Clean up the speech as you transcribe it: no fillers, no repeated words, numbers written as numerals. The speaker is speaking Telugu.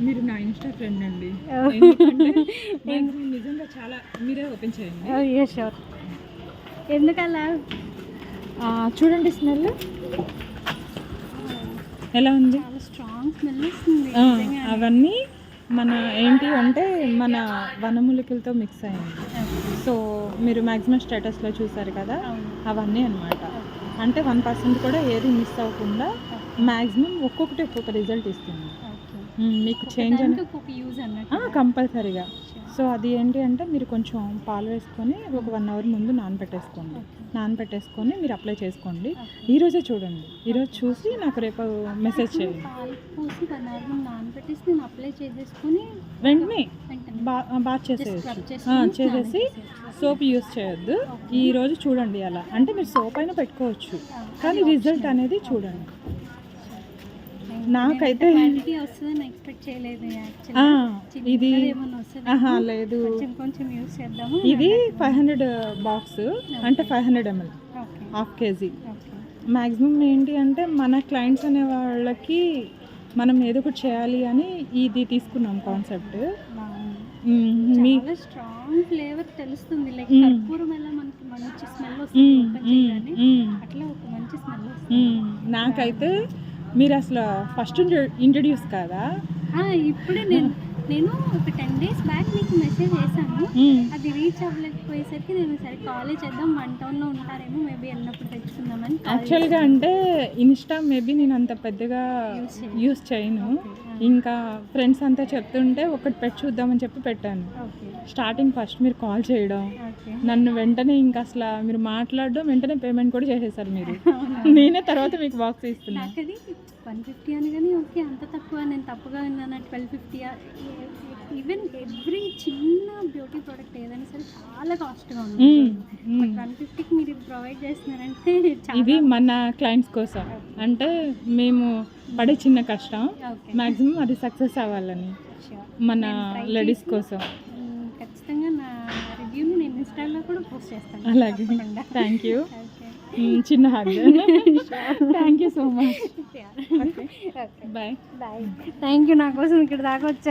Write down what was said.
మీరు నా ఇన్‌స్టా ఫ్రెండ్ అండి. నిజంగా చాలా మీరే ఓపెన్ చేయండి. షూర్. ఎందుకలా? చూడండి స్మెల్ ఎలా ఉంది. చాలా స్ట్రాంగ్ స్మెల్ వస్తుంది. అవన్నీ మన ఏంటి అంటే మన వనమూలికలతో మిక్స్ అయింది. సో మీరు మ్యాక్సిమం స్టేటస్లో చూసారు కదా, అవన్నీ అనమాట. అంటే 1% కూడా ఏది మిస్ అవ్వకుండా మ్యాక్సిమం ఒక్కొక్కటి ఒక్కొక్క రిజల్ట్ ఇస్తుంది మీకు. చేంజ్ అని కంపల్సరీగా. సో అది ఏంటి అంటే మీరు కొంచెం పాలు వేసుకొని ఒక 1 అవర్ ముందు నానబెట్టేసుకొని మీరు అప్లై చేసుకోండి. ఈరోజే చూడండి, ఈరోజు చూసి నాకు రేపు మెసేజ్ చేయండి. వెంటనే బాత్ చేసేసి సోప్ యూస్ చేయొద్దు. ఈరోజు చూడండి అలా. అంటే మీరు సోప్ అయినా పెట్టుకోవచ్చు, కానీ రిజల్ట్ అనేది చూడండి. నాకైతే ఇది లేదు, ఇది 500 బాక్స్ అంటే 500 ml, హాఫ్ కేజీ. మ్యాక్సిమం ఏంటి అంటే మన క్లయింట్స్ అనే వాళ్ళకి మనం ఏదో ఒకటి చేయాలి అని ఇది తీసుకున్నాం కాన్సెప్ట్. మీ స్ట్రాంగ్ ఫ్లేవర్ తెలుస్తుంది. లైక్ కర్పూరం ఎలా మనకి మంచి స్మెల్ వస్తుంది, అట్లా ఒక మంచి స్మెల్ వస్తుంది. నాకైతే మీరు అసలు ఫస్ట్ ఇంట్రడ్యూస్ కదా. ఇప్పుడే నేను ఒక 10 days బ్యాక్ మీకు మెసేజ్ చేశాను. అది రీచ్ అవ్వలేకపోయేసరికి నేను సరే కాల్ చేద్దాం, 1 townలో ఉంటారేమో, మేబీ వెళ్ళినప్పుడు తెచ్చుకుందామని. యాక్చువల్గా అంటే ఇన్స్టా మేబీ నేను అంత పెద్దగా యూస్ చేయను. ఇంకా ఫ్రెండ్స్ అంతా చెప్తుంటే ఒకటి పెట్టి చూద్దామని చెప్పి పెట్టాను. స్టార్టింగ్ ఫస్ట్ మీరు కాల్ చేయడం, నన్ను వెంటనే ఇంకా అసలు మీరు మాట్లాడడం, వెంటనే పేమెంట్ కూడా చేసేసారు మీరు. నేనే తర్వాత మీకు బాక్స్ ఇస్తున్నాను. 150 అని కానీ ఓకే, అంత తక్కువ నేను తప్పుగా విన్నాను. 1250 ఈవెన్ ఎవ్రీ చిన్న బ్యూటీ ప్రోడక్ట్ ఏదైనా సరే చాలా కాస్ట్గా ఉంది. 150కి మీరు ప్రొవైడ్ చేస్తున్నారంటే ఇది మన క్లయింట్స్ కోసం. అంటే మేము పడే చిన్న కష్టం మ్యాక్సిమం అది సక్సెస్ అవ్వాలని మన లేడీస్ కోసం. ఖచ్చితంగా నా రివ్యూని నేను ఇన్స్టాలో కూడా పోస్ట్ చేస్తాను. అలాగే, థ్యాంక్ యూ. చిన్న heart. Thank you so much. Bye. Thank you, నా కోసం ఇక్కడ దాకా వచ్చారు.